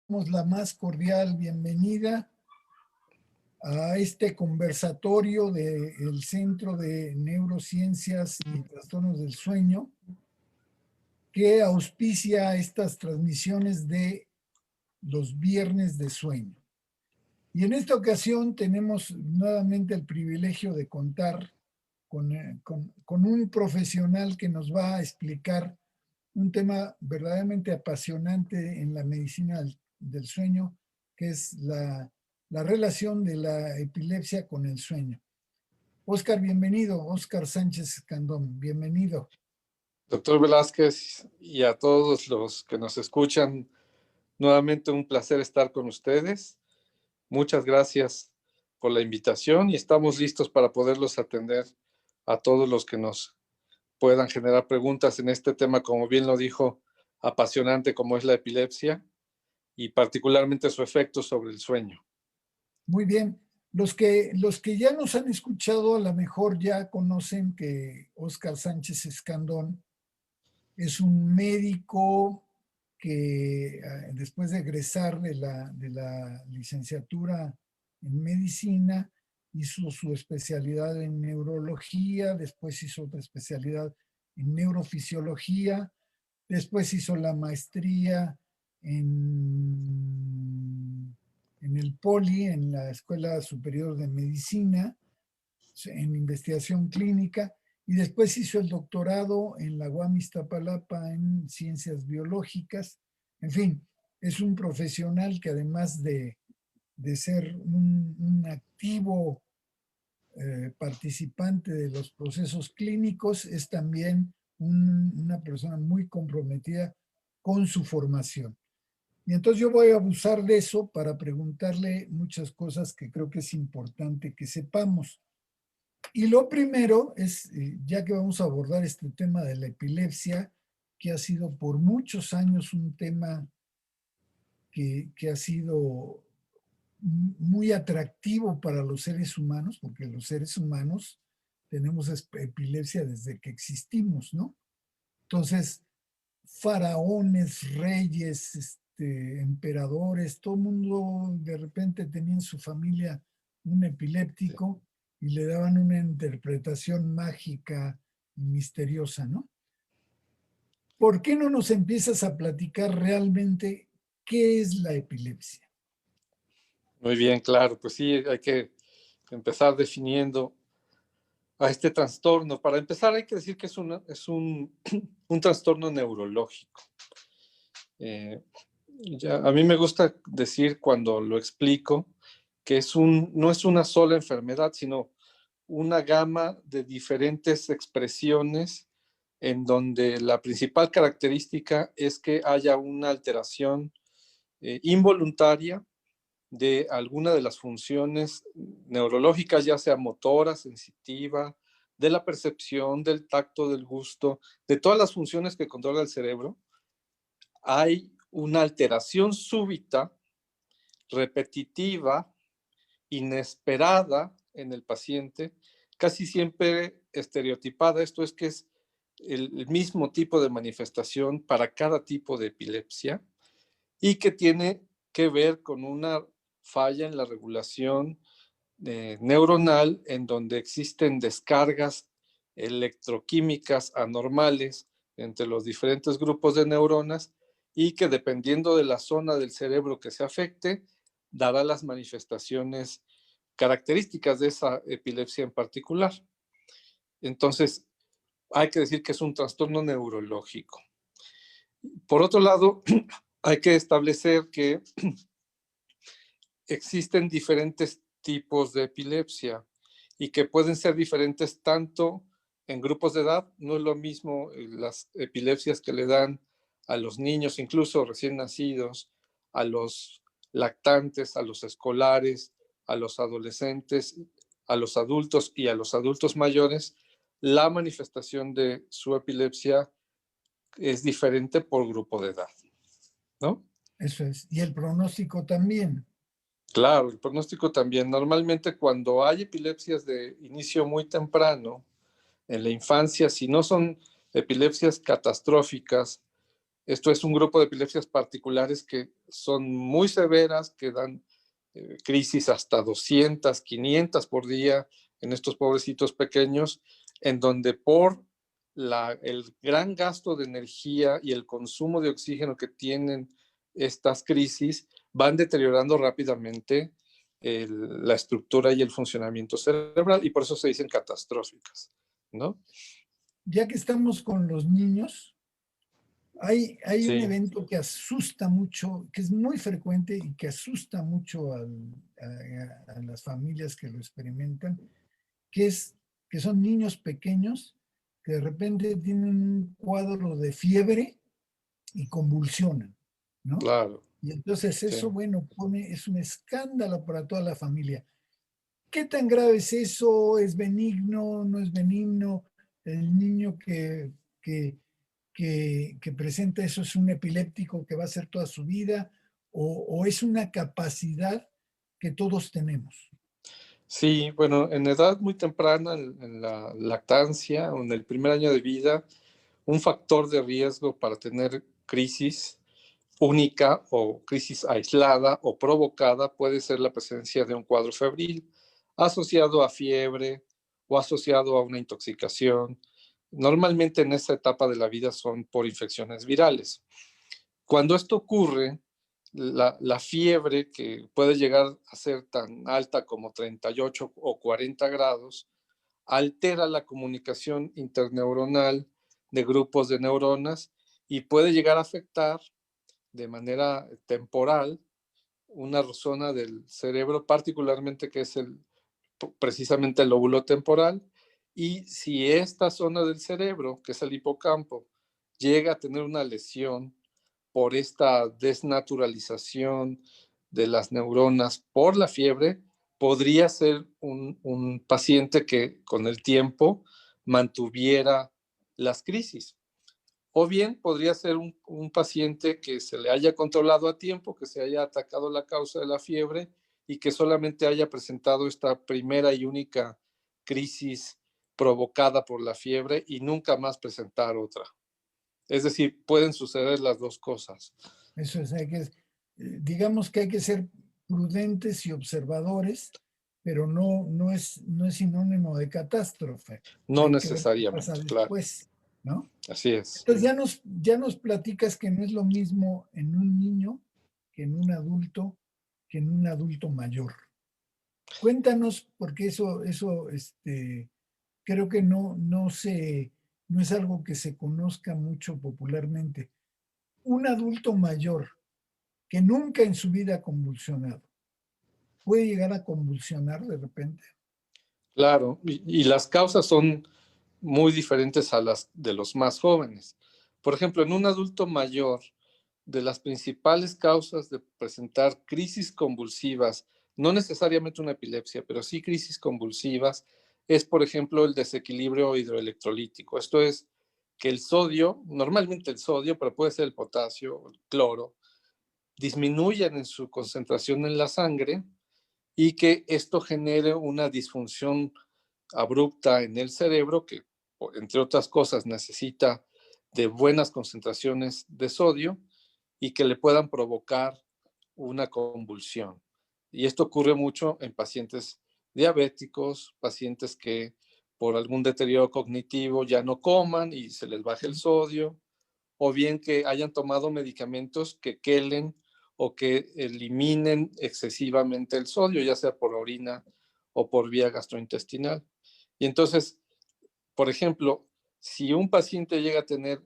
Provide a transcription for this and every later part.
Damos la más cordial bienvenida a este conversatorio del Centro de Neurociencias y Trastornos del Sueño, que auspicia estas transmisiones de los viernes de sueño. Y en esta ocasión tenemos nuevamente el privilegio de contar con un profesional que nos va a explicar un tema verdaderamente apasionante en la medicina del sueño, que es la relación de la epilepsia con el sueño. Óscar, bienvenido. Óscar Sánchez Escandón, bienvenido. Doctor Velázquez, y a todos los que nos escuchan, nuevamente un placer estar con ustedes. Muchas gracias por la invitación y estamos listos para poderlos atender a todos los que nos puedan generar preguntas en este tema, como bien lo dijo, apasionante como es la epilepsia y particularmente su efecto sobre el sueño. Muy bien. Los que ya nos han escuchado a lo mejor ya conocen que Óscar Sánchez Escandón es un médico que después de egresar de la licenciatura en medicina, hizo su especialidad en neurología, después hizo otra especialidad en neurofisiología, después hizo la maestría en el POLI, en la Escuela Superior de Medicina, en investigación clínica, y después hizo el doctorado en la UAM Iztapalapa en ciencias biológicas. En fin, es un profesional que además de ser un activo participante de los procesos clínicos, es también una persona muy comprometida con su formación. Y entonces yo voy a abusar de eso para preguntarle muchas cosas que creo que es importante que sepamos. Y lo primero es, ya que vamos a abordar este tema de la epilepsia, que ha sido por muchos años un tema que ha sido muy atractivo para los seres humanos, porque los seres humanos tenemos epilepsia desde que existimos, ¿no? Entonces, faraones, reyes, emperadores, todo el mundo de repente tenía en su familia un epiléptico y le daban una interpretación mágica y misteriosa, ¿no? ¿Por qué no nos empiezas a platicar realmente qué es la epilepsia? Muy bien, claro, pues sí, hay que empezar definiendo a este trastorno. Para empezar, hay que decir que es un trastorno neurológico. A mí me gusta decir cuando lo explico que no es una sola enfermedad, sino una gama de diferentes expresiones en donde la principal característica es que haya una alteración involuntaria de alguna de las funciones neurológicas, ya sea motora, sensitiva, de la percepción, del tacto, del gusto, de todas las funciones que controla el cerebro. Hay una alteración súbita, repetitiva, inesperada en el paciente, casi siempre estereotipada. Esto es que es el mismo tipo de manifestación para cada tipo de epilepsia y que tiene que ver con una falla en la regulación neuronal, en donde existen descargas electroquímicas anormales entre los diferentes grupos de neuronas y que dependiendo de la zona del cerebro que se afecte, dará las manifestaciones características de esa epilepsia en particular. Entonces, hay que decir que es un trastorno neurológico. Por otro lado, hay que establecer que existen diferentes tipos de epilepsia y que pueden ser diferentes tanto en grupos de edad. No es lo mismo las epilepsias que le dan a los niños, incluso recién nacidos, a los lactantes, a los escolares, a los adolescentes, a los adultos y a los adultos mayores. La manifestación de su epilepsia es diferente por grupo de edad, ¿no? Eso es. Y el pronóstico también. Claro, el pronóstico también. Normalmente cuando hay epilepsias de inicio muy temprano, en la infancia, si no son epilepsias catastróficas, Esto es un grupo de epilepsias particulares que son muy severas, que dan crisis hasta 200, 500 por día en estos pobrecitos pequeños, en donde por el gran gasto de energía y el consumo de oxígeno que tienen estas crisis, van deteriorando rápidamente la estructura y el funcionamiento cerebral, y por eso se dicen catastróficas, ¿no? Ya que estamos con los niños, hay un Sí, evento que asusta mucho, que es muy frecuente y que asusta mucho a las familias que lo experimentan, que son niños pequeños que de repente tienen un cuadro de fiebre y convulsionan, ¿no? claro. Y entonces Sí. eso, bueno, es un escándalo para toda la familia. ¿Qué tan grave es eso? ¿Es benigno? ¿No es benigno? El niño que presenta eso es un epiléptico que va a ser toda su vida, o es una capacidad que todos tenemos. Sí, bueno, en edad muy temprana, en la lactancia o en el primer año de vida, un factor de riesgo para tener crisis única o crisis aislada o provocada puede ser la presencia de un cuadro febril asociado a fiebre o asociado a una intoxicación. Normalmente en esta etapa de la vida son por infecciones virales. Cuando esto ocurre, la fiebre, que puede llegar a ser tan alta como 38 o 40 grados, altera la comunicación interneuronal de grupos de neuronas y puede llegar a afectar de manera temporal una zona del cerebro, particularmente que es precisamente el lóbulo temporal. Y si esta zona del cerebro, que es el hipocampo, llega a tener una lesión por esta desnaturalización de las neuronas por la fiebre, podría ser un paciente que con el tiempo mantuviera las crisis. O bien podría ser un paciente que se le haya controlado a tiempo, que se haya atacado la causa de la fiebre y que solamente haya presentado esta primera y única crisis provocada por la fiebre y nunca más presentar otra. Es decir, pueden suceder las dos cosas. Eso es, digamos que hay que ser prudentes y observadores, pero no es sinónimo de catástrofe. No Hay que ver qué pasa necesariamente, claro. después, ¿no? Así es. Entonces ya nos platicas que no es lo mismo en un niño que en un adulto, que en un adulto mayor. Cuéntanos, porque eso creo que no es algo que se conozca mucho popularmente. Un adulto mayor que nunca en su vida ha convulsionado, ¿puede llegar a convulsionar de repente? Claro, y las causas son muy diferentes a las de los más jóvenes. Por ejemplo, en un adulto mayor, de las principales causas de presentar crisis convulsivas, no necesariamente una epilepsia, pero sí crisis convulsivas, es, por ejemplo, el desequilibrio hidroelectrolítico. Esto es que el sodio, normalmente el sodio, pero puede ser el potasio, el cloro, disminuyen en su concentración en la sangre y que esto genere una disfunción abrupta en el cerebro que, entre otras cosas, necesita de buenas concentraciones de sodio y que le puedan provocar una convulsión. Y esto ocurre mucho en pacientes diabéticos, pacientes que por algún deterioro cognitivo ya no coman y se les baja el sodio, o bien que hayan tomado medicamentos que quelen o que eliminen excesivamente el sodio, ya sea por orina o por vía gastrointestinal. Y entonces, por ejemplo, si un paciente llega a tener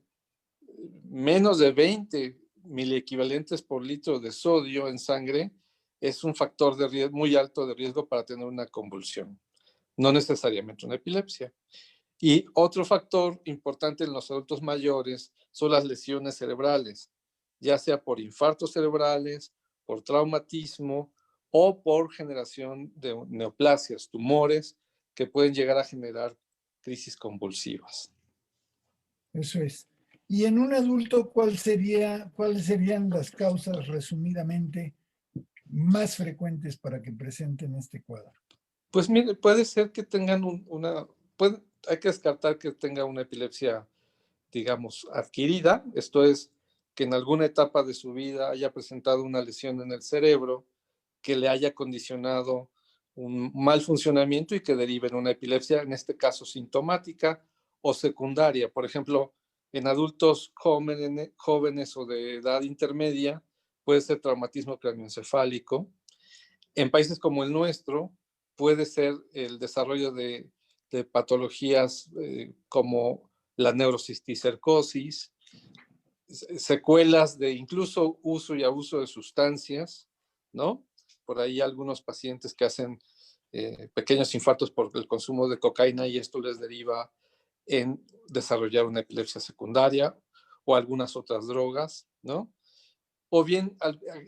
menos de 20 miliequivalentes por litro de sodio en sangre, es un factor de riesgo muy alto de riesgo para tener una convulsión, no necesariamente una epilepsia. Y otro factor importante en los adultos mayores son las lesiones cerebrales, ya sea por infartos cerebrales, por traumatismo o por generación de neoplasias, tumores que pueden llegar a generar crisis convulsivas. Eso es. Y en un adulto, ¿cuáles serían las causas, resumidamente, más frecuentes para que presenten este cuadro? Pues mire, puede ser que tengan hay que descartar que tenga una epilepsia, digamos, adquirida, esto es que en alguna etapa de su vida haya presentado una lesión en el cerebro que le haya condicionado un mal funcionamiento y que derive en una epilepsia, en este caso sintomática o secundaria. Por ejemplo, en adultos jóvenes o de edad intermedia puede ser traumatismo craneoencefálico. En países como el nuestro puede ser el desarrollo de patologías como la neurocisticercosis, secuelas de incluso uso y abuso de sustancias, ¿no? Por ahí algunos pacientes que hacen pequeños infartos por el consumo de cocaína y esto les deriva en desarrollar una epilepsia secundaria o algunas otras drogas, ¿no? O bien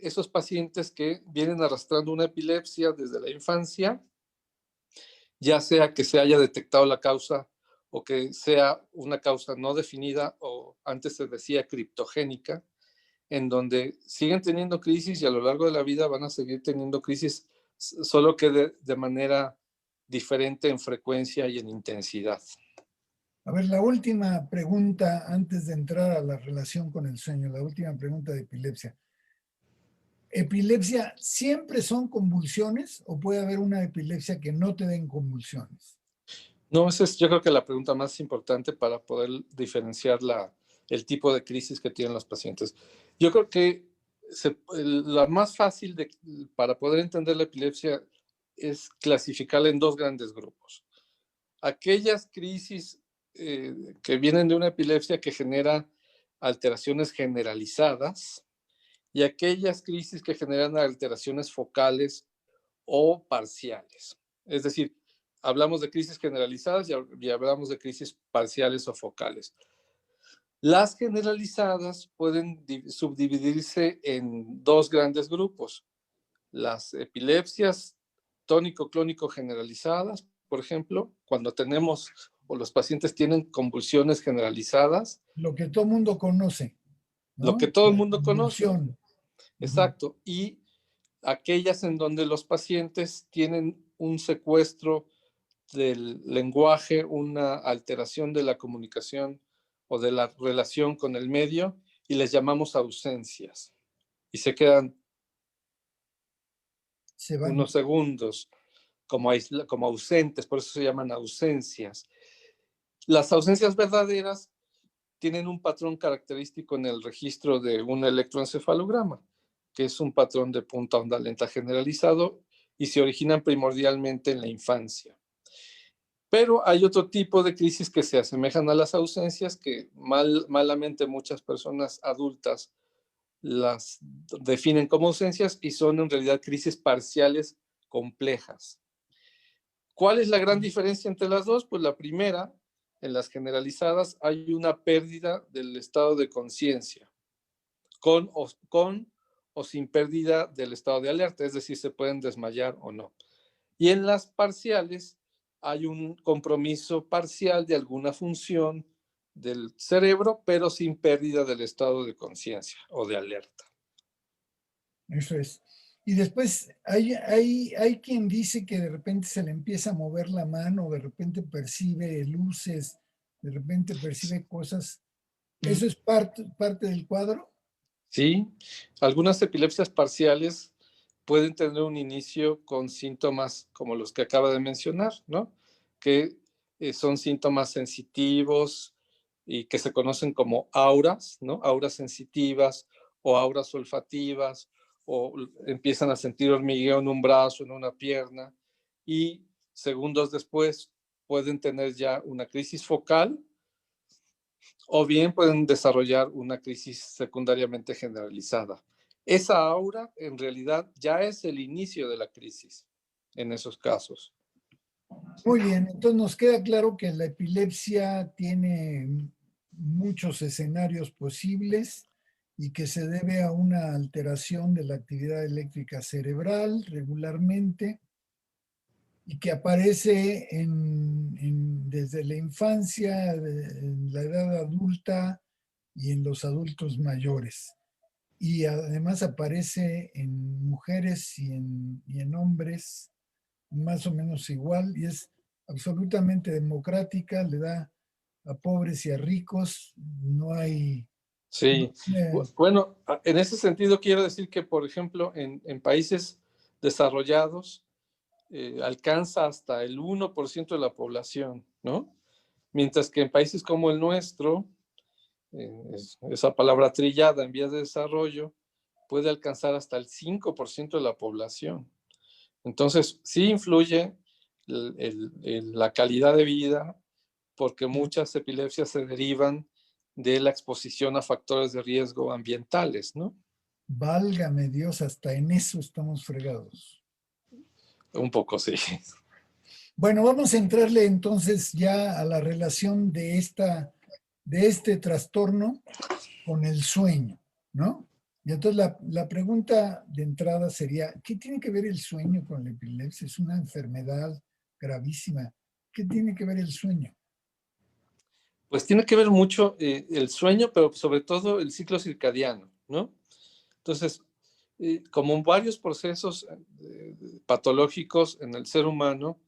esos pacientes que vienen arrastrando una epilepsia desde la infancia, ya sea que se haya detectado la causa o que sea una causa no definida o antes se decía criptogénica, en donde siguen teniendo crisis y a lo largo de la vida van a seguir teniendo crisis, solo que de manera diferente en frecuencia y en intensidad. A ver, la última pregunta antes de entrar a la relación con el sueño, la última pregunta de epilepsia. ¿Epilepsia siempre son convulsiones o puede haber una epilepsia que no te den convulsiones? No, esa es yo creo que la pregunta más importante para poder diferenciar el tipo de crisis que tienen los pacientes. Yo creo que la más fácil para poder entender la epilepsia es clasificarla en dos grandes grupos. Aquellas crisis que vienen de una epilepsia que genera alteraciones generalizadas y aquellas crisis que generan alteraciones focales o parciales. Es decir, hablamos de crisis generalizadas y hablamos de crisis parciales o focales. Las generalizadas pueden subdividirse en dos grandes grupos. Las epilepsias tónico-clónico generalizadas, por ejemplo, cuando tenemos o los pacientes tienen convulsiones generalizadas. Lo que todo mundo conoce, Lo que ¿no? todo el La mundo conoce. convulsión. Exacto. Y aquellas en donde los pacientes tienen un secuestro del lenguaje, una alteración de la comunicación o de la relación con el medio y les llamamos ausencias. Y se quedan Se van. unos segundos como ausentes, por eso se llaman ausencias. Las ausencias verdaderas tienen un patrón característico en el registro de un electroencefalograma, que es un patrón de punta onda lenta generalizado y se originan primordialmente en la infancia. Pero hay otro tipo de crisis que se asemejan a las ausencias que malamente muchas personas adultas las definen como ausencias y son en realidad crisis parciales complejas. ¿Cuál es la gran diferencia entre las dos? Pues la primera, en las generalizadas, hay una pérdida del estado de conciencia, con o sin pérdida del estado de alerta, es decir, se pueden desmayar o no. Y en las parciales hay un compromiso parcial de alguna función del cerebro, pero sin pérdida del estado de conciencia o de alerta. Eso es. Y después hay quien dice que de repente se le empieza a mover la mano, de repente percibe luces, de repente percibe cosas. ¿Eso es parte del cuadro? Sí, algunas epilepsias parciales pueden tener un inicio con síntomas como los que acaba de mencionar, ¿no? Que son síntomas sensitivos y que se conocen como auras, ¿no? Auras sensitivas o auras olfativas, o empiezan a sentir hormigueo en un brazo, en una pierna, y segundos después pueden tener ya una crisis focal o bien pueden desarrollar una crisis secundariamente generalizada. Esa aura en realidad ya es el inicio de la crisis en esos casos. Muy bien, entonces nos queda claro que la epilepsia tiene muchos escenarios posibles y que se debe a una alteración de la actividad eléctrica cerebral regularmente y que aparece desde la infancia, en la edad adulta y en los adultos mayores. Y además aparece en mujeres y en hombres más o menos igual y es absolutamente democrática, le da a pobres y a ricos, no hay Sí, Eh, bueno, en ese sentido quiero decir que, por ejemplo, en países desarrollados alcanza hasta el 1% de la población, ¿no? Mientras que en países como el nuestro, esa palabra trillada en vías de desarrollo, puede alcanzar hasta el 5% de la población. Entonces, sí influye la calidad de vida porque muchas epilepsias se derivan de la exposición a factores de riesgo ambientales, ¿no? Válgame Dios, hasta en eso estamos fregados. Un poco, sí. Bueno, vamos a entrarle entonces ya a la relación de este trastorno con el sueño, ¿no? Y entonces la pregunta de entrada sería, ¿qué tiene que ver el sueño con la epilepsia? Es una enfermedad gravísima. ¿Qué tiene que ver el sueño? Pues tiene que ver mucho el sueño, pero sobre todo el ciclo circadiano, ¿no? Entonces, como en varios procesos patológicos en el ser humano,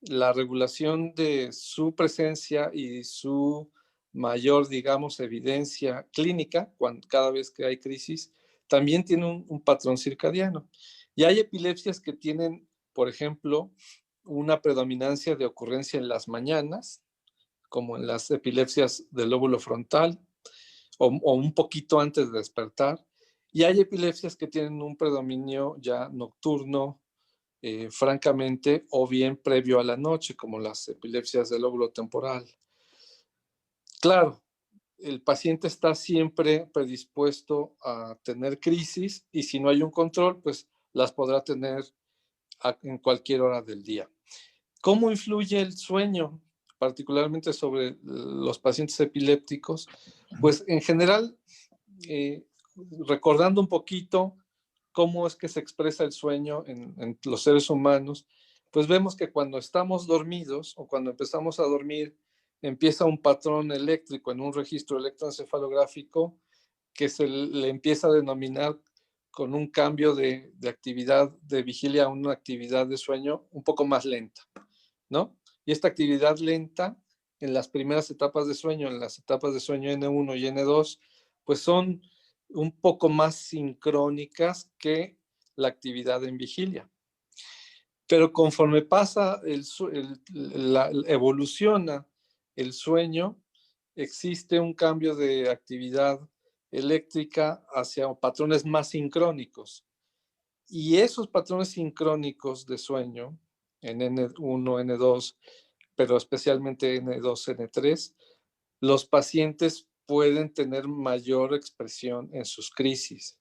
la regulación de su presencia y su mayor, digamos, evidencia clínica, cada vez que hay crisis, también tiene un patrón circadiano. Y hay epilepsias que tienen, por ejemplo, una predominancia de ocurrencia en las mañanas, como en las epilepsias del lóbulo frontal, o un poquito antes de despertar. Y hay epilepsias que tienen un predominio ya nocturno, francamente, o bien previo a la noche, como las epilepsias del lóbulo temporal. Claro, el paciente está siempre predispuesto a tener crisis y si no hay un control, pues las podrá tener en cualquier hora del día. ¿Cómo influye el sueño, particularmente sobre los pacientes epilépticos? Pues en general, eh, recordando un poquito cómo es que se expresa el sueño en los seres humanos, pues vemos que cuando estamos dormidos o cuando empezamos a dormir, empieza un patrón eléctrico en un registro electroencefalográfico que se le empieza a denominar con un cambio de actividad de vigilia a una actividad de sueño un poco más lenta, ¿no? Y esta actividad lenta en las primeras etapas de sueño, en las etapas de sueño N1 y N2, pues son un poco más sincrónicas que la actividad en vigilia. Pero conforme pasa, evoluciona el sueño, existe un cambio de actividad eléctrica hacia patrones más sincrónicos. Y esos patrones sincrónicos de sueño, en N1, N2, pero especialmente N2, N3, los pacientes pueden tener mayor expresión en sus crisis,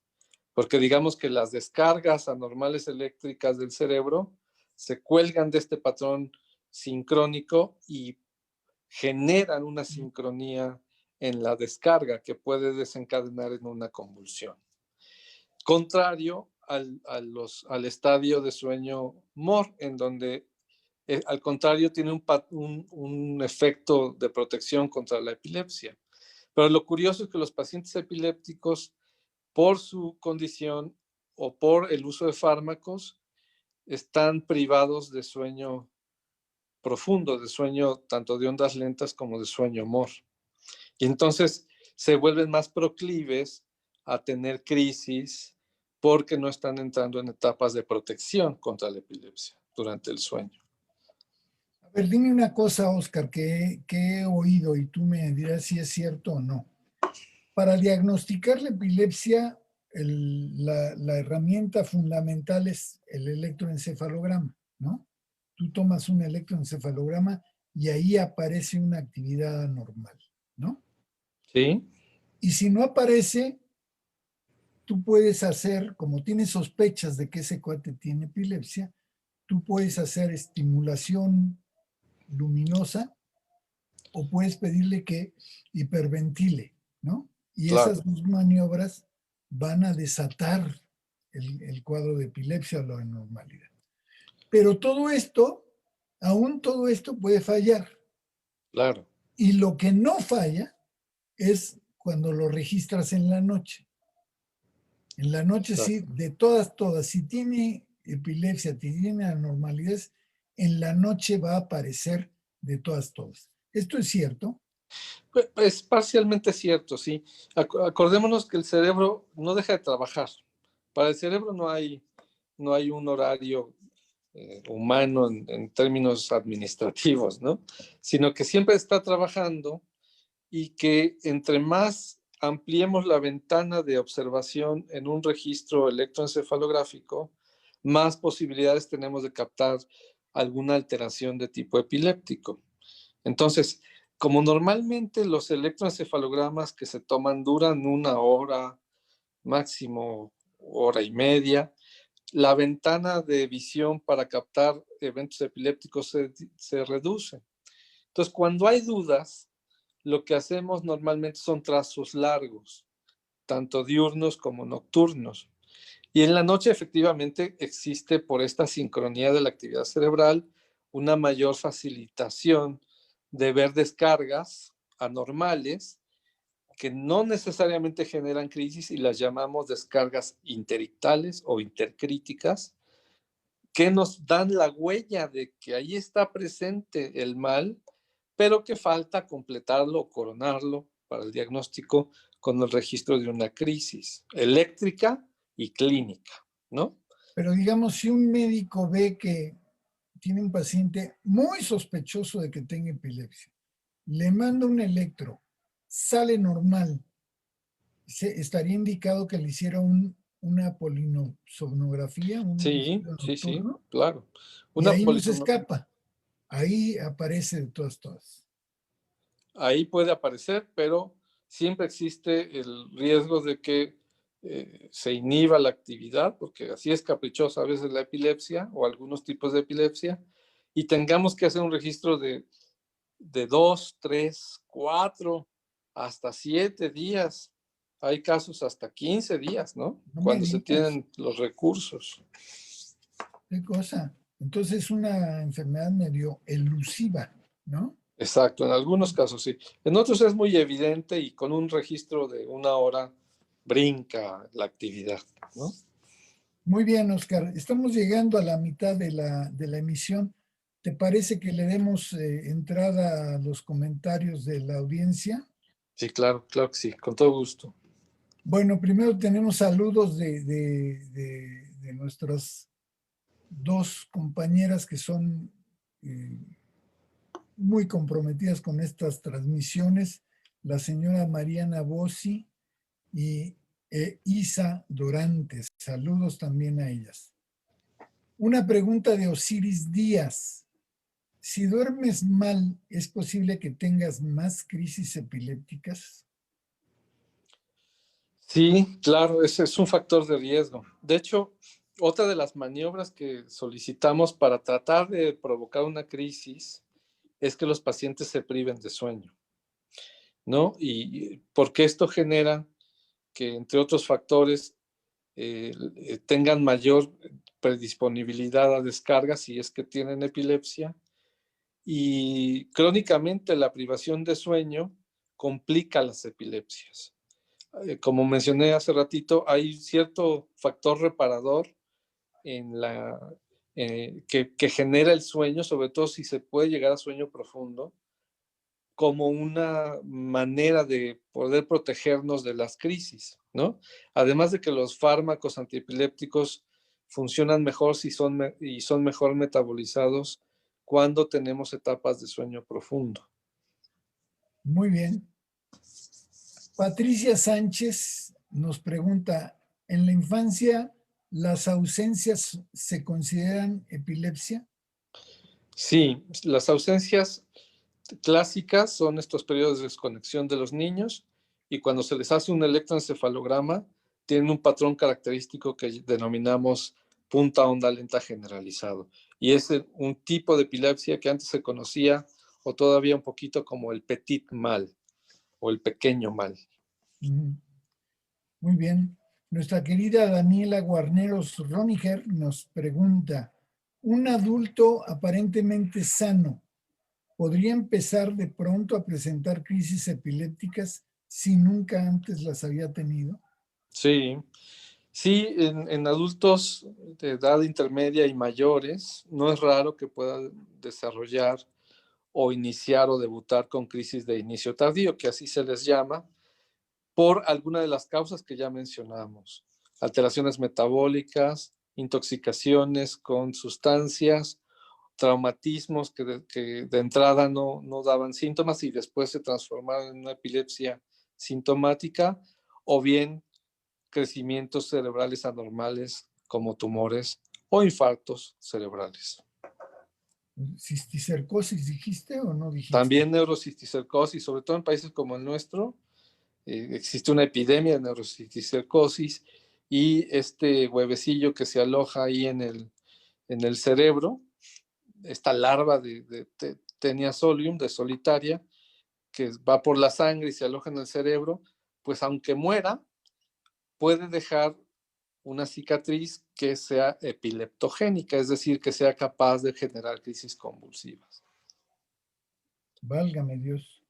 porque digamos que las descargas anormales eléctricas del cerebro se cuelgan de este patrón sincrónico y generan una sincronía en la descarga que puede desencadenar en una convulsión. Contrario al estadio de sueño MOR, en donde al contrario tiene un efecto de protección contra la epilepsia. Pero lo curioso es que los pacientes epilépticos, por su condición o por el uso de fármacos, están privados de sueño profundo, de sueño tanto de ondas lentas como de sueño MOR. Y entonces se vuelven más proclives a tener crisis porque no están entrando en etapas de protección contra la epilepsia durante el sueño. A ver, dime una cosa, Oscar, que he oído y tú me dirás si es cierto o no. Para diagnosticar la epilepsia, la herramienta fundamental es el electroencefalograma, ¿no? Tú tomas un electroencefalograma y ahí aparece una actividad anormal, ¿no? ¿Sí? Y si no aparece, tú puedes hacer, como tienes sospechas de que ese cuate tiene epilepsia, tú puedes hacer estimulación luminosa o puedes pedirle que hiperventile, ¿no? Y Claro, esas dos maniobras van a desatar el cuadro de epilepsia o la anormalidad. Pero todo esto, aún todo esto puede fallar. claro. Y lo que no falla es cuando lo registras en la noche. En la noche sí, de todas, si tiene epilepsia, si tiene anormalidades, en la noche va a aparecer de todas. ¿Esto es cierto? Es parcialmente cierto, sí. Acordémonos que el cerebro no deja de trabajar. Para el cerebro no hay un horario humano en términos administrativos, ¿no? Sino que siempre está trabajando y que entre más ampliemos la ventana de observación en un registro electroencefalográfico, más posibilidades tenemos de captar alguna alteración de tipo epiléptico. Entonces, como normalmente los electroencefalogramas que se toman duran 1 hora, máximo hora y media, la ventana de visión para captar eventos epilépticos se reduce. Entonces, cuando hay dudas, lo que hacemos normalmente son trazos largos, tanto diurnos como nocturnos. Y en la noche efectivamente existe por esta sincronía de la actividad cerebral una mayor facilitación de ver descargas anormales que no necesariamente generan crisis y las llamamos descargas interictales o intercríticas, que nos dan la huella de que ahí está presente el mal, pero que falta completarlo o coronarlo para el diagnóstico con el registro de una crisis eléctrica y clínica, ¿no? Pero digamos, si un médico ve que tiene un paciente muy sospechoso de que tenga epilepsia, le manda un electro, sale normal, estaría indicado que le hiciera una polinosomnografía, un Sí, estudio sí, sí, nocturno, claro. y Una ahí no se polisono escapa, ahí aparece de todas. ahí puede aparecer, pero siempre existe el riesgo de que se inhiba la actividad, porque así es caprichosa a veces la epilepsia o algunos tipos de epilepsia, y tengamos que hacer un registro de 2, 3, 4, hasta 7 días. Hay casos hasta 15 días, ¿no? No me Cuando se digas, tienen los recursos. qué cosa. Entonces es una enfermedad medio elusiva, ¿no? Exacto, en algunos casos sí. En otros es muy evidente y con un registro de 1 hora brinca la actividad, ¿no? Muy bien, Oscar. Estamos llegando a la mitad de la emisión. ¿Te parece que le demos entrada a los comentarios de la audiencia? Sí, claro, claro que sí, con todo gusto. Bueno, primero tenemos saludos de nuestras dos compañeras que son eh, muy comprometidas con estas transmisiones, la señora Mariana Bossi y Isa Dorantes. Saludos también a ellas. Una pregunta de Osiris Díaz. Si duermes mal, ¿es posible que tengas más crisis epilépticas? Sí, claro, ese es un factor de riesgo. De hecho, otra de las maniobras que solicitamos para tratar de provocar una crisis es que los pacientes se priven de sueño, ¿no? Y porque esto genera que, entre otros factores, tengan mayor predisponibilidad a descargas si es que tienen epilepsia. Y crónicamente la privación de sueño complica las epilepsias. Como mencioné hace ratito, hay cierto factor reparador en que genera el sueño, sobre todo si se puede llegar a sueño profundo, como una manera de poder protegernos de las crisis, ¿no? Además de que los fármacos antiepilépticos funcionan mejor y son mejor metabolizados cuando tenemos etapas de sueño profundo. Muy bien. Patricia Sánchez nos pregunta, ¿en la infancia las ausencias se consideran epilepsia? Sí, las ausencias clásicas son estos periodos de desconexión de los niños y cuando se les hace un electroencefalograma tienen un patrón característico que denominamos punta onda lenta generalizado. Y es un tipo de epilepsia que antes se conocía o todavía un poquito como el petit mal o el pequeño mal. Muy bien. Nuestra querida Daniela Guarneros Roniger nos pregunta, ¿un adulto aparentemente sano podría empezar de pronto a presentar crisis epilépticas si nunca antes las había tenido? Sí, sí, en adultos de edad intermedia y mayores no es raro que puedan desarrollar o iniciar o debutar con crisis de inicio tardío, que así se les llama, por alguna de las causas que ya mencionamos: alteraciones metabólicas, intoxicaciones con sustancias, traumatismos que de entrada no daban síntomas y después se transformaron en una epilepsia sintomática, o bien crecimientos cerebrales anormales como tumores o infartos cerebrales. ¿Cisticercosis dijiste o no dijiste? También neurocisticercosis, sobre todo en países como el nuestro, existe una epidemia de neurocisticercosis, y este huevecillo que se aloja ahí en el cerebro, esta larva de Taenia solium, de solitaria, que va por la sangre y se aloja en el cerebro, pues aunque muera, puede dejar una cicatriz que sea epileptogénica, es decir, que sea capaz de generar crisis convulsivas. Válgame Dios.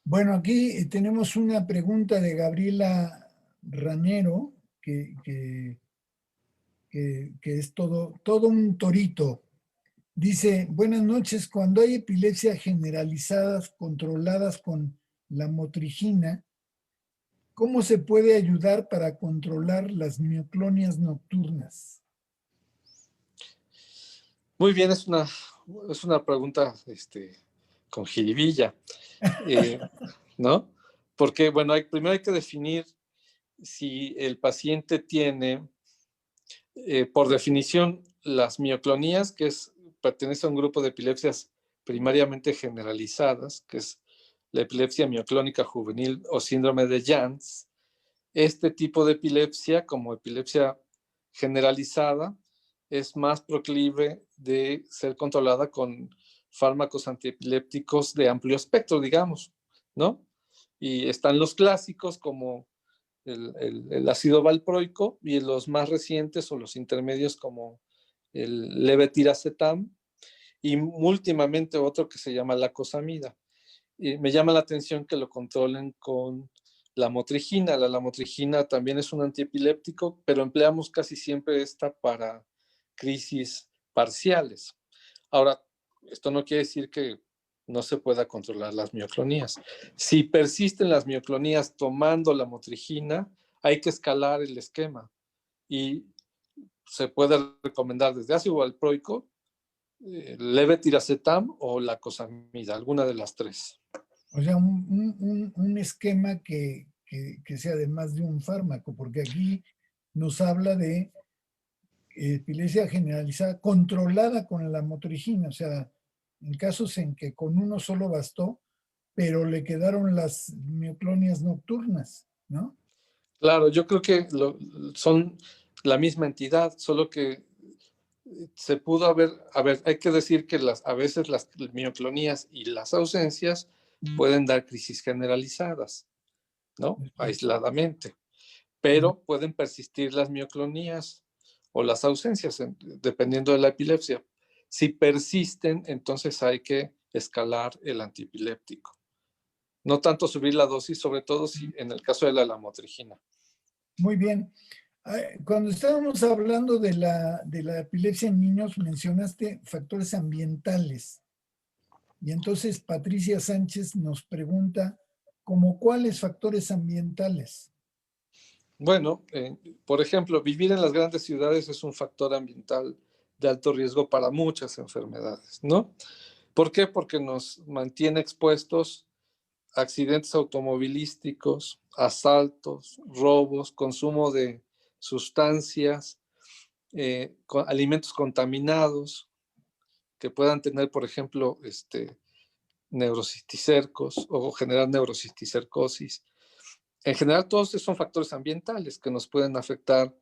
Bueno, aquí tenemos una pregunta de Gabriela Ranero, que es todo un torito. Dice: buenas noches, cuando hay epilepsia generalizadas controladas con la motrigina, ¿cómo se puede ayudar para controlar las mioclonias nocturnas? Muy bien, es una pregunta con jiribilla, ¿no? Porque, bueno, primero hay que definir si el paciente tiene, por definición, las mioclonías, que pertenece a un grupo de epilepsias primariamente generalizadas, que es la epilepsia mioclónica juvenil o síndrome de Jans. Este tipo de epilepsia, como epilepsia generalizada, es más proclive de ser controlada con fármacos antiepilépticos de amplio espectro, digamos, ¿no? Y están los clásicos como el ácido valproico, y los más recientes o los intermedios como el levetiracetam, y últimamente otro que se llama lacosamida. Y me llama la atención que lo controlen con la motrigina. La lamotrigina también es un antiepiléptico, pero empleamos casi siempre esta para crisis parciales. Ahora, esto no quiere decir que no se pueda controlar las mioclonías. Si persisten las mioclonías tomando la motrigina, hay que escalar el esquema, y se puede recomendar desde ácido valproico, levetiracetam o lacosamida, alguna de las tres. O sea, un esquema que sea de más de un fármaco, porque aquí nos habla de epilepsia generalizada controlada con la motrigina, o sea, en casos en que con uno solo bastó, pero le quedaron las mioclonias nocturnas, ¿no? Claro, yo creo que son la misma entidad, solo que se pudo hay que decir que a veces las mioclonías y las ausencias pueden dar crisis generalizadas, ¿no? Aisladamente, pero pueden persistir las mioclonías o las ausencias, dependiendo de la epilepsia. Si persisten, entonces hay que escalar el antiepiléptico. No tanto subir la dosis, sobre todo si en el caso de la lamotrigina. Muy bien. Cuando estábamos hablando de la epilepsia en niños, mencionaste factores ambientales. Y entonces Patricia Sánchez nos pregunta, ¿cómo cuáles factores ambientales? Bueno, por ejemplo, vivir en las grandes ciudades es un factor ambiental de alto riesgo para muchas enfermedades, ¿no? ¿Por qué? Porque nos mantiene expuestos a accidentes automovilísticos, asaltos, robos, consumo de sustancias, alimentos contaminados que puedan tener, por ejemplo, neurocisticercos o generar neurocisticercosis. En general, todos estos son factores ambientales que nos pueden afectar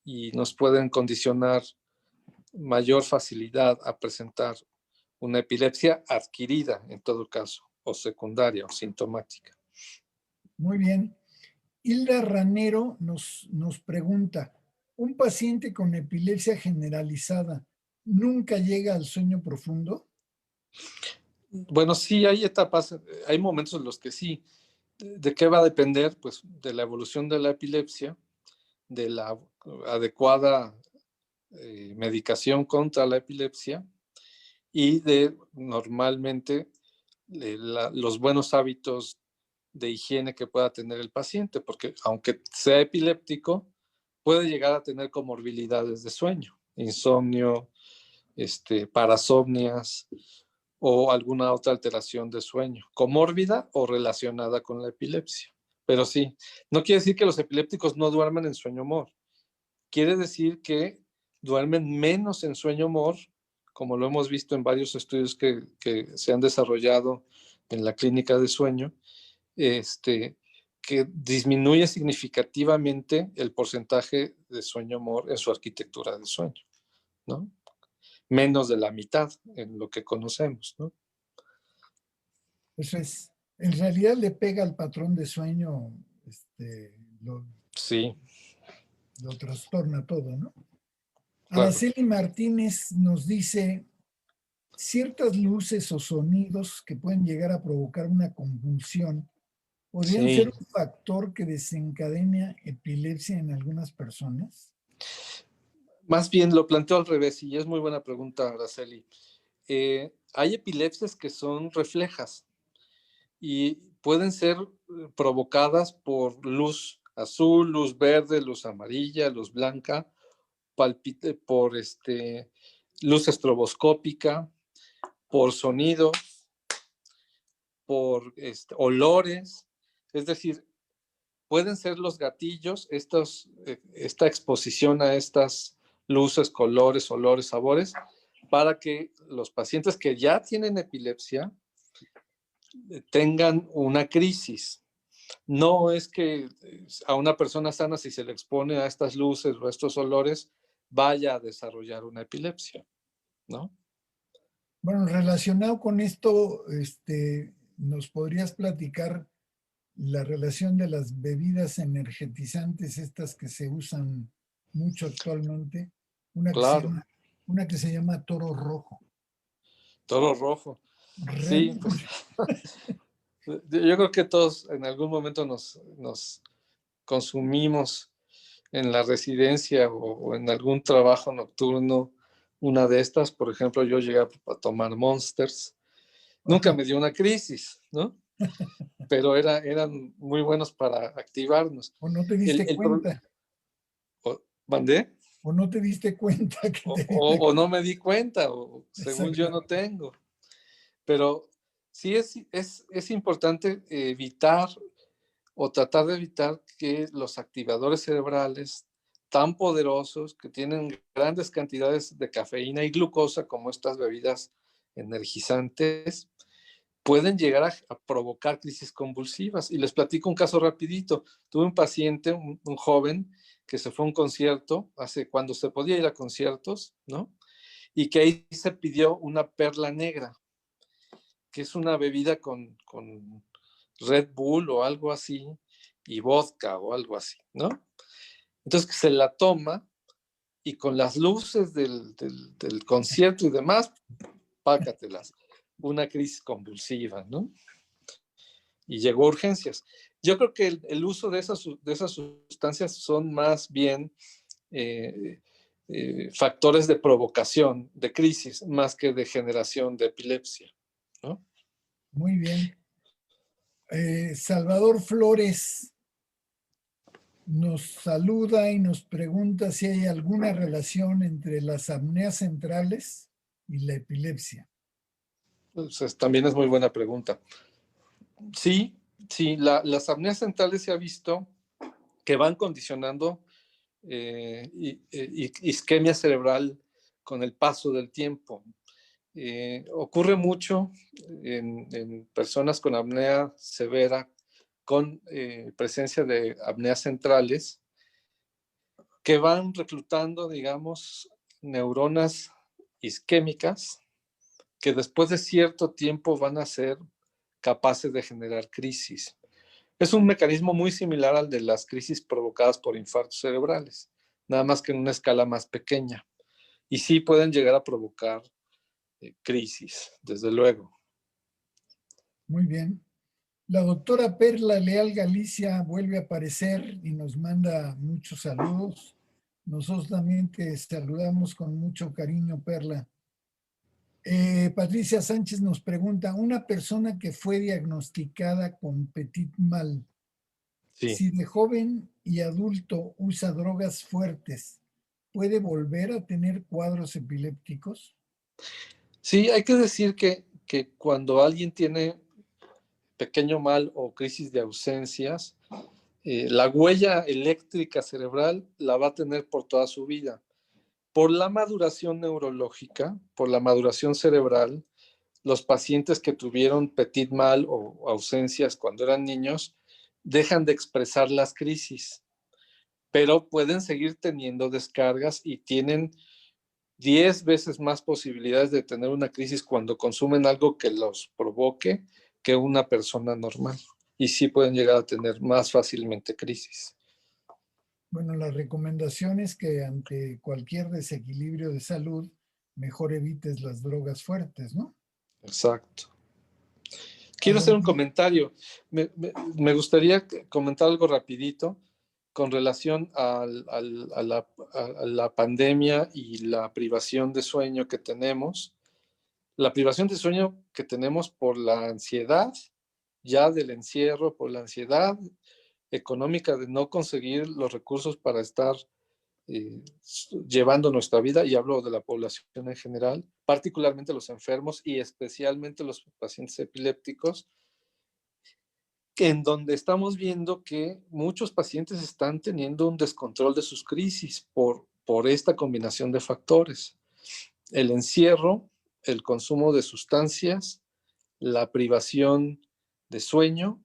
y nos pueden condicionar mayor facilidad a presentar una epilepsia adquirida, en todo caso, o secundaria o sintomática. Muy bien. Hilda Ranero nos pregunta, ¿un paciente con epilepsia generalizada nunca llega al sueño profundo? Bueno, sí, hay etapas, hay momentos en los que sí. ¿De qué va a depender? Pues de la evolución de la epilepsia, de la adecuada medicación contra la epilepsia y de normalmente los buenos hábitos de higiene que pueda tener el paciente, porque aunque sea epiléptico, puede llegar a tener comorbilidades de sueño, insomnio, parasomnias o alguna otra alteración de sueño, comórbida o relacionada con la epilepsia. Pero sí, no quiere decir que los epilépticos no duerman en sueño-mor. Quiere decir que duermen menos en sueño-mor, como lo hemos visto en varios estudios que se han desarrollado en la clínica de sueño, que disminuye significativamente el porcentaje de sueño-mor en su arquitectura de sueño, ¿no? Menos de la mitad en lo que conocemos, ¿no? Eso es, en realidad le pega al patrón de sueño, lo, Sí, lo trastorna todo, ¿no? claro. Araceli Martínez nos dice ciertas luces o sonidos que pueden llegar a provocar una convulsión podrían ser Sí, un factor que desencadena epilepsia en algunas personas. más bien lo planteo al revés y es muy buena pregunta, Araceli. Hay epilepsias que son reflejas y pueden ser provocadas por luz azul, luz verde, luz amarilla, luz blanca, por luz estroboscópica, por sonido, por olores. Es decir, pueden ser los gatillos, esta exposición a estas luces, colores, olores, sabores, para que los pacientes que ya tienen epilepsia tengan una crisis. No es que a una persona sana, si se le expone a estas luces o a estos olores, vaya a desarrollar una epilepsia, ¿no? Bueno, relacionado con esto, ¿nos podrías platicar la relación de las bebidas energetizantes, estas que se usan mucho actualmente? Una que se Claro, llama, una que se llama Toro Rojo. toro rojo. Red Sí, Bull. pues yo creo que todos en algún momento nos consumimos en la residencia o en algún trabajo nocturno una de estas. Por ejemplo, yo llegué a tomar Monsters. Nunca me dio una crisis, ¿no? Pero eran muy buenos para activarnos. ¿O no te El, diste el, cuenta? ¿Mandé? ¿O no te diste cuenta que O, te dio o, una... o no me di cuenta, o según yo no Exactamente. tengo. Pero sí es importante evitar o tratar de evitar que los activadores cerebrales tan poderosos que tienen grandes cantidades de cafeína y glucosa, como estas bebidas energizantes, pueden llegar a provocar crisis convulsivas. Y les platico un caso rapidito. Tuve un paciente, un joven, que se fue a un concierto, cuando se podía ir a conciertos, ¿no? Y que ahí se pidió una perla negra, que es una bebida con Red Bull o algo así, y vodka o algo así, ¿no? Entonces se la toma y con las luces del concierto y demás, pácatelas, una crisis convulsiva, ¿no? Y llegó a urgencias. Yo creo que el uso de esas sustancias son más bien factores de provocación, de crisis, más que de generación de epilepsia, ¿no? Muy bien. Salvador Flores nos saluda y nos pregunta si hay alguna relación entre las apneas centrales y la epilepsia. Entonces, también es muy buena pregunta. Sí, sí, las apneas centrales se ha visto que van condicionando isquemia cerebral con el paso del tiempo. Ocurre mucho en personas con apnea severa, con presencia de apneas centrales, que van reclutando, digamos, neuronas isquémicas que después de cierto tiempo van a ser capaces de generar crisis. Es un mecanismo muy similar al de las crisis provocadas por infartos cerebrales, nada más que en una escala más pequeña. Y sí pueden llegar a provocar crisis, desde luego. Muy bien. La doctora Perla Leal Galicia vuelve a aparecer y nos manda muchos saludos. Nosotros también te saludamos con mucho cariño, Perla. Patricia Sánchez nos pregunta, una persona que fue diagnosticada con petit mal, Sí. si de joven y adulto usa drogas fuertes, ¿puede volver a tener cuadros epilépticos? Sí, hay que decir que cuando alguien tiene pequeño mal o crisis de ausencias, la huella eléctrica cerebral la va a tener por toda su vida. Por la maduración neurológica, por la maduración cerebral, los pacientes que tuvieron petit mal o ausencias cuando eran niños dejan de expresar las crisis, pero pueden seguir teniendo descargas y tienen 10 veces más posibilidades de tener una crisis cuando consumen algo que los provoque que una persona normal. Y sí pueden llegar a tener más fácilmente crisis. Bueno, la recomendación es que ante cualquier desequilibrio de salud, mejor evites las drogas fuertes, ¿no? Exacto. A Quiero ver, hacer un comentario. Me gustaría comentar algo rapidito con relación a la pandemia y la privación de sueño que tenemos. La privación de sueño que tenemos por la ansiedad ya del encierro, por la ansiedad económica de no conseguir los recursos para estar eh, llevando nuestra vida, y hablo de la población en general, particularmente los enfermos y especialmente los pacientes epilépticos, en donde estamos viendo que muchos pacientes están teniendo un descontrol de sus crisis por esta combinación de factores. El encierro, el consumo de sustancias, la privación de sueño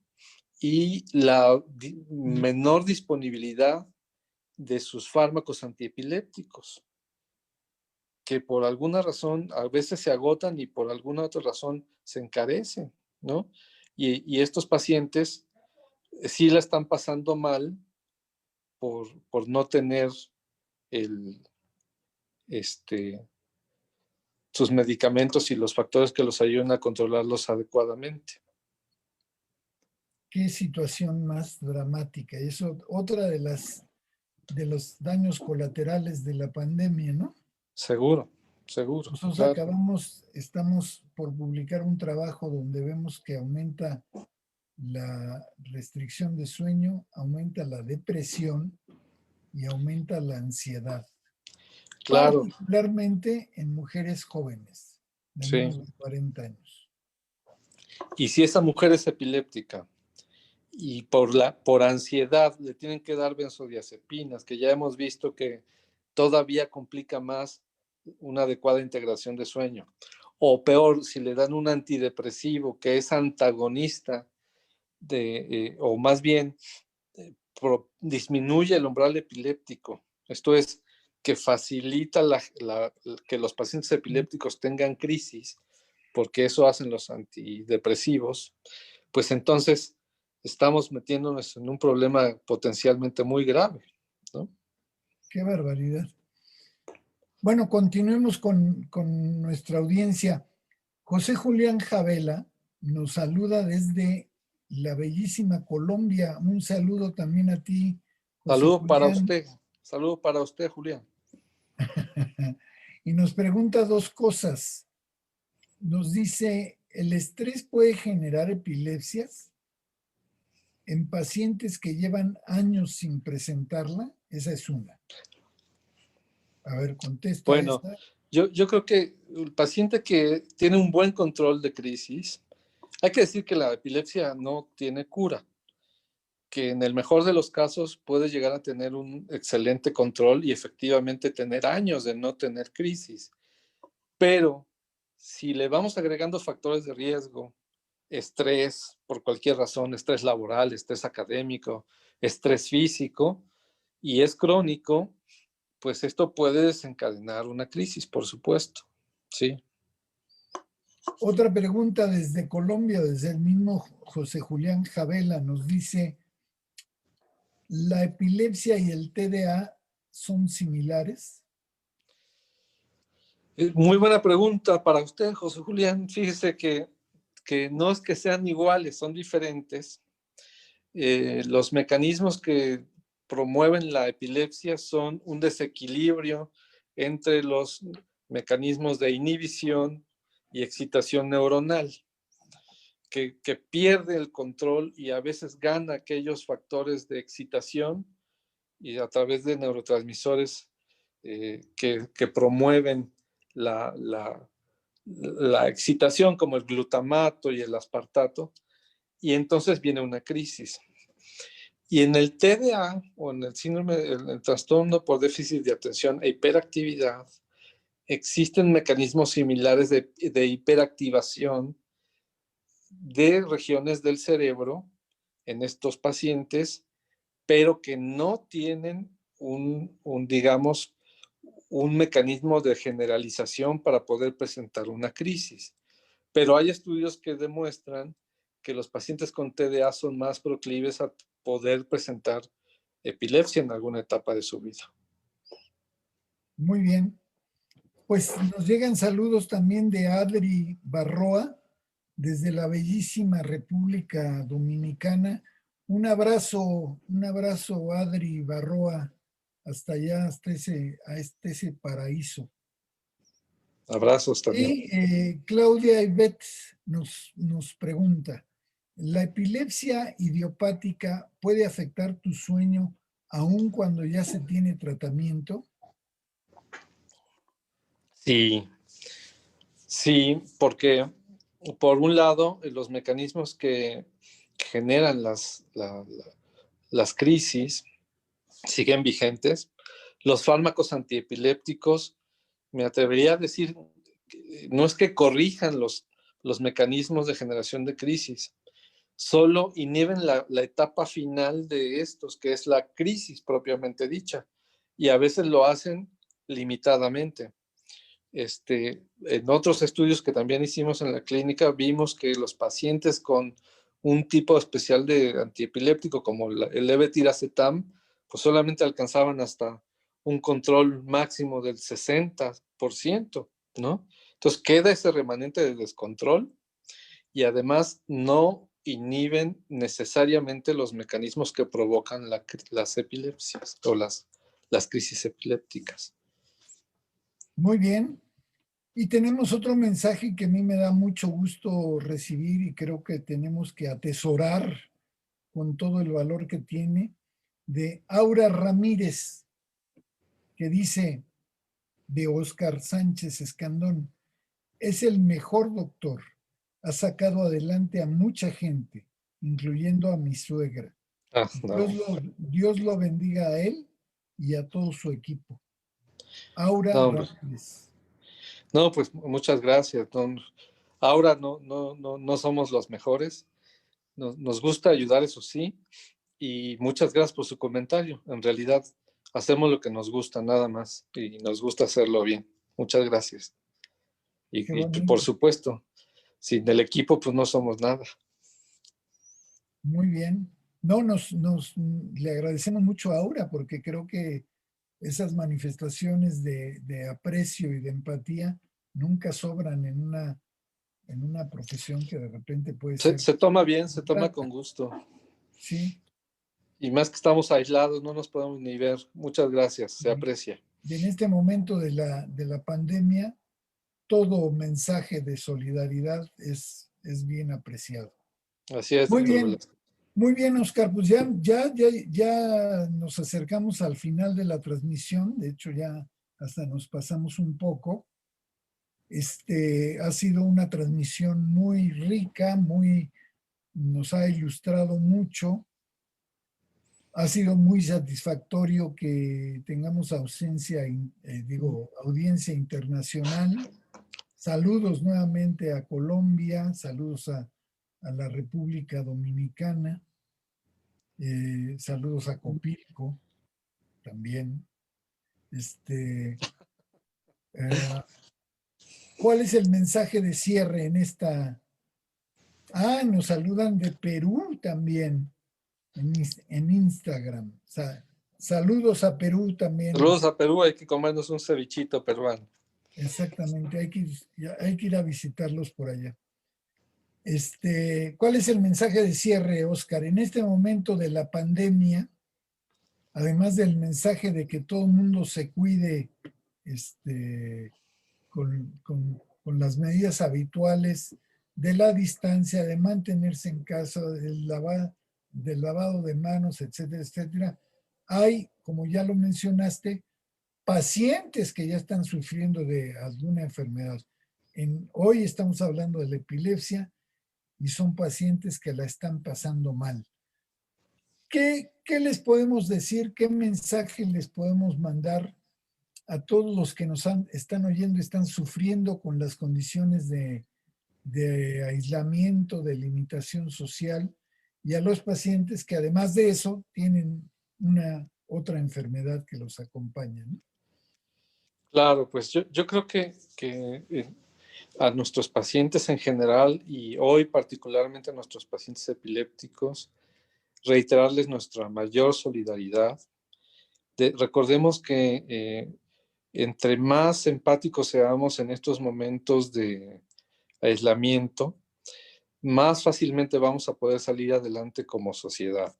y la menor disponibilidad de sus fármacos antiepilépticos, que por alguna razón a veces se agotan y por alguna otra razón se encarecen, ¿no? Y estos pacientes sí la están pasando mal por no tener el, este, sus medicamentos y los factores que los ayuden a controlarlos adecuadamente. qué situación más dramática. Y eso, otra de los daños colaterales de la pandemia, ¿no? Seguro, seguro, Nosotros claro. estamos por publicar un trabajo donde vemos que aumenta la restricción de sueño, aumenta la depresión y aumenta la ansiedad, Claro, particularmente en mujeres jóvenes de sí. menos de 40 años. Y si esa mujer es epiléptica y por ansiedad le tienen que dar benzodiazepinas, que ya hemos visto que todavía complica más una adecuada integración de sueño. O peor, si le dan un antidepresivo que es antagonista o más bien disminuye el umbral epiléptico. Esto es, que facilita que los pacientes epilépticos tengan crisis, porque eso hacen los antidepresivos, pues entonces estamos metiéndonos en un problema potencialmente muy grave, ¿no? Qué barbaridad. Bueno, continuemos con nuestra audiencia. José Julián Javela nos saluda desde la bellísima Colombia. Un saludo también a ti, José Saludo para Julián. usted, saludo para usted, Julián. Y nos pregunta dos cosas. Nos dice, ¿el estrés puede generar epilepsias en pacientes que llevan años sin presentarla? Esa es una. A ver, contesta Bueno, esta. yo creo que el paciente que tiene un buen control de crisis, hay que decir que la epilepsia no tiene cura, que en el mejor de los casos puede llegar a tener un excelente control y efectivamente tener años de no tener crisis. Pero si le vamos agregando factores de riesgo, estrés por cualquier razón, estrés laboral, estrés académico, estrés físico, y es crónico, pues esto puede desencadenar una crisis, por supuesto. Sí. Otra pregunta desde Colombia, desde el mismo José Julián Javela, nos dice, ¿la epilepsia y el TDA son similares? Muy buena pregunta para usted, José Julián. Fíjese que no es que sean iguales, son diferentes. Los mecanismos que promueven la epilepsia son un desequilibrio entre los mecanismos de inhibición y excitación neuronal, que pierde el control y a veces gana aquellos factores de excitación y a través de neurotransmisores que promueven la excitación, como el glutamato y el aspartato, y entonces viene una crisis. Y en el TDA, o en el síndrome, el trastorno por déficit de atención e hiperactividad, existen mecanismos similares de hiperactivación de regiones del cerebro en estos pacientes, pero que no tienen digamos, un mecanismo de generalización para poder presentar una crisis. Pero hay estudios que demuestran que los pacientes con TDA son más proclives a poder presentar epilepsia en alguna etapa de su vida. Muy bien. Pues nos llegan saludos también de Adri Barroa, desde la bellísima República Dominicana. Un abrazo, Adri Barroa, hasta allá, hasta ese paraíso. Abrazos también. Y Claudia Ivette nos pregunta, ¿la epilepsia idiopática puede afectar tu sueño aun cuando ya se tiene tratamiento? Sí, sí, porque por un lado, los mecanismos que generan las crisis siguen vigentes. Los fármacos antiepilépticos, me atrevería a decir, no es que corrijan los mecanismos de generación de crisis, solo inhiben la etapa final de estos, que es la crisis propiamente dicha, y a veces lo hacen limitadamente. En otros estudios que también hicimos en la clínica, vimos que los pacientes con un tipo especial de antiepiléptico, como el levetiracetam, pues solamente alcanzaban hasta un control máximo del 60%, ¿no? Entonces queda ese remanente de descontrol y además no inhiben necesariamente los mecanismos que provocan las epilepsias o las crisis epilépticas. Muy bien. Y tenemos otro mensaje que a mí me da mucho gusto recibir y creo que tenemos que atesorar con todo el valor que tiene, de Aura Ramírez, que dice, de Óscar Sánchez Escandón, es el mejor doctor. Ha sacado adelante a mucha gente, incluyendo a mi suegra. No. Dios lo bendiga a él y a todo su equipo. Aura No, Ramírez. no, pues muchas gracias. Ahora no somos los mejores. Nos gusta ayudar, eso sí, y muchas gracias por su comentario. En realidad, hacemos lo que nos gusta, nada más, y nos gusta hacerlo bien. Muchas gracias. Y por supuesto, sin el equipo, pues no somos nada. Muy bien. No, le agradecemos mucho a Aura porque creo que esas manifestaciones de aprecio y de empatía nunca sobran en una profesión que de repente puede ser. Se toma bien, se toma con gusto. Sí. Y más que estamos aislados, no nos podemos ni ver. Muchas gracias, se aprecia. Y en este momento de la pandemia, todo mensaje de solidaridad es bien apreciado. Así es. Muy bien. Muy bien, Oscar, pues ya nos acercamos al final de la transmisión, de hecho ya hasta nos pasamos un poco. Ha sido una transmisión muy rica, nos ha ilustrado mucho. Ha sido muy satisfactorio que tengamos audiencia internacional. Saludos nuevamente a Colombia, saludos a la República Dominicana. Saludos a Copilco también. ¿Cuál es el mensaje de cierre en esta? Nos saludan de Perú también en Instagram. Saludos a Perú también. Saludos a Perú, hay que comernos un cevichito peruano. Exactamente, hay que ir a visitarlos por allá. ¿Cuál es el mensaje de cierre, Oscar? En este momento de la pandemia, además del mensaje de que todo el mundo se cuide con con las medidas habituales de la distancia, de mantenerse en casa, del lavado de manos, etcétera, etcétera. Hay, como ya lo mencionaste, pacientes que ya están sufriendo de alguna enfermedad. Hoy estamos hablando de la epilepsia y son pacientes que la están pasando mal. ¿Qué les podemos decir? ¿Qué mensaje les podemos mandar a todos los que están oyendo y están sufriendo con las condiciones de aislamiento, de limitación social, y a los pacientes que además de eso tienen una otra enfermedad que los acompaña, ¿no? Claro, pues yo creo que a nuestros pacientes en general y hoy particularmente a nuestros pacientes epilépticos, reiterarles nuestra mayor solidaridad. Recordemos que entre más empáticos seamos en estos momentos de aislamiento, más fácilmente vamos a poder salir adelante como sociedad.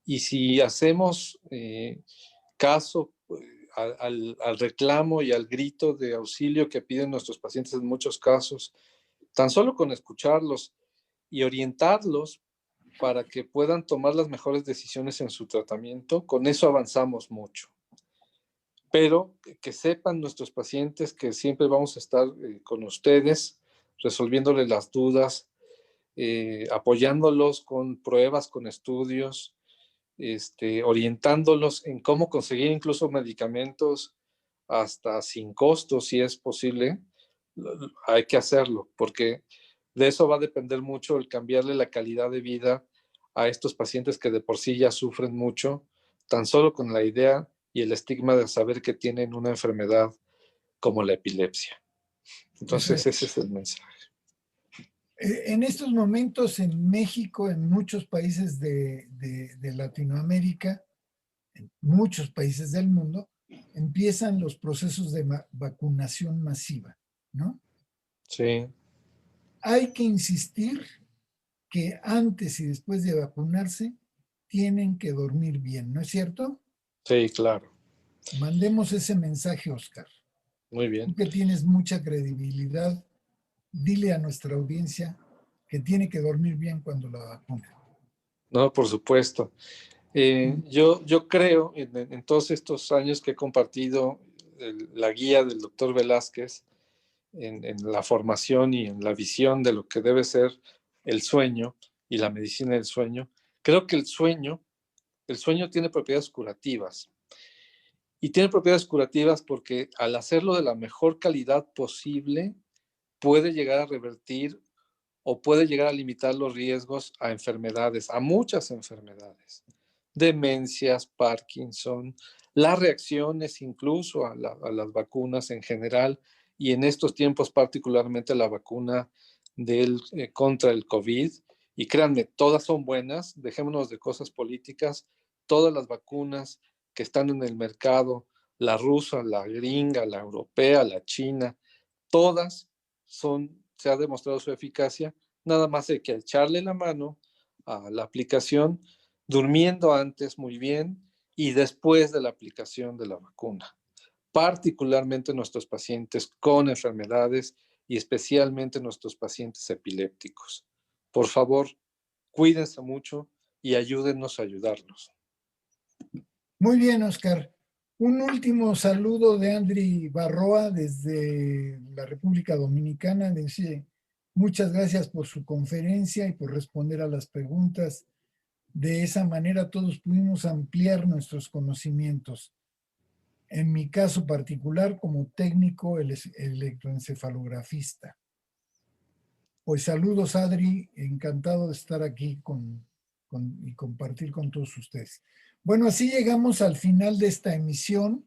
Y si hacemos caso al reclamo y al grito de auxilio que piden nuestros pacientes en muchos casos, tan solo con escucharlos y orientarlos para que puedan tomar las mejores decisiones en su tratamiento, con eso avanzamos mucho. Pero que sepan nuestros pacientes que siempre vamos a estar con ustedes, resolviéndoles las dudas, apoyándolos con pruebas, con estudios, orientándolos en cómo conseguir incluso medicamentos hasta sin costo, si es posible. Hay que hacerlo, porque de eso va a depender mucho el cambiarle la calidad de vida a estos pacientes que de por sí ya sufren mucho, tan solo con la idea y el estigma de saber que tienen una enfermedad como la epilepsia. Entonces, ese es el mensaje. En estos momentos en México, en muchos países de Latinoamérica, en muchos países del mundo, empiezan los procesos de vacunación masiva, ¿no? Sí. Hay que insistir que antes y después de vacunarse tienen que dormir bien, ¿no es cierto? Sí, claro. Mandemos ese mensaje, Oscar. Muy Tú bien. que tienes mucha credibilidad, dile a nuestra audiencia que tiene que dormir bien cuando la vacuna. No, por supuesto. Yo creo en todos estos años que he compartido la guía del doctor Velázquez en la formación y en la visión de lo que debe ser el sueño y la medicina del sueño, creo que el sueño tiene propiedades curativas. Y tiene propiedades curativas porque al hacerlo de la mejor calidad posible, puede llegar a revertir o puede llegar a limitar los riesgos a enfermedades, a muchas enfermedades, demencias, Parkinson, las reacciones incluso a las vacunas en general y en estos tiempos particularmente la vacuna contra el COVID. Y créanme, todas son buenas, dejémonos de cosas políticas, todas las vacunas que están en el mercado, la rusa, la gringa, la europea, la china, todas se ha demostrado su eficacia, nada más hay que echarle la mano a la aplicación, durmiendo antes muy bien y después de la aplicación de la vacuna, particularmente nuestros pacientes con enfermedades y especialmente nuestros pacientes epilépticos. Por favor, cuídense mucho y ayúdennos a ayudarlos. Muy bien, Oscar. Un último saludo de Andri Barroa desde la República Dominicana. Dice, muchas gracias por su conferencia y por responder a las preguntas. De esa manera todos pudimos ampliar nuestros conocimientos. En mi caso particular, como técnico electroencefalografista. Pues saludos, Adri. Encantado de estar aquí y compartir con todos ustedes. Bueno, así llegamos al final de esta emisión.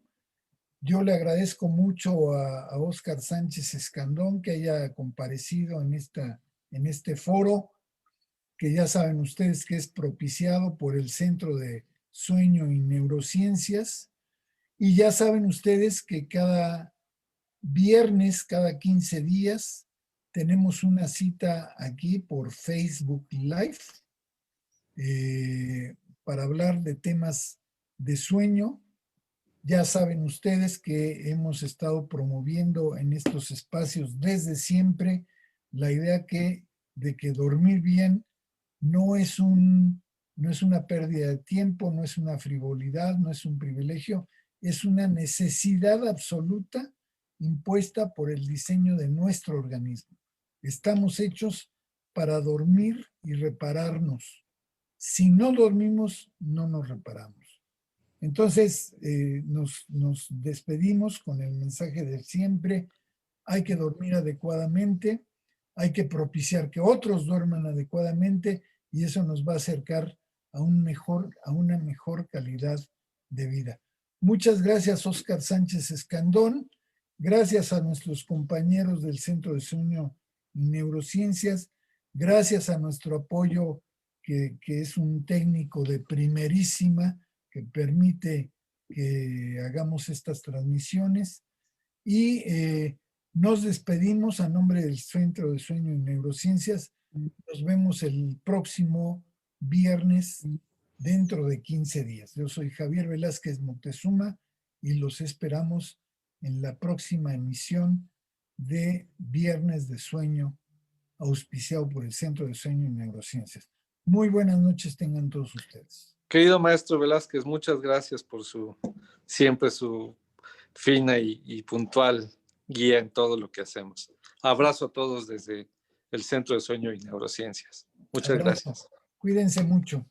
Yo le agradezco mucho a Óscar Sánchez Escandón que haya comparecido en este foro, que ya saben ustedes que es propiciado por el Centro de Sueño y Neurociencias. Y ya saben ustedes que cada viernes, cada 15 días, tenemos una cita aquí por Facebook Live para hablar de temas de sueño Ya saben ustedes que hemos estado promoviendo en estos espacios desde siempre la idea de que dormir bien no es no es una pérdida de tiempo, no es una frivolidad, no es un privilegio, es una necesidad absoluta impuesta por el diseño de nuestro organismo. Estamos hechos para dormir y repararnos. Si no dormimos, no nos reparamos. Entonces, nos despedimos con el mensaje de siempre. Hay que dormir adecuadamente, hay que propiciar que otros duerman adecuadamente y eso nos va a acercar a a una mejor calidad de vida. Muchas gracias, Óscar Sánchez Escandón. Gracias a nuestros compañeros del Centro de Sueño y Neurociencias. Gracias a nuestro apoyo, que es un técnico de primerísima, que permite que hagamos estas transmisiones. Y nos despedimos a nombre del Centro de Sueño y Neurociencias. Nos vemos el próximo viernes dentro de 15 días. Yo soy Javier Velázquez Moctezuma y los esperamos en la próxima emisión de Viernes de Sueño, auspiciado por el Centro de Sueño y Neurociencias. Muy buenas noches tengan todos ustedes. Querido maestro Velázquez, muchas gracias por siempre su fina y puntual guía en todo lo que hacemos. Abrazo a todos desde el Centro de Sueño y Neurociencias. Muchas Abrazo. gracias. Cuídense mucho.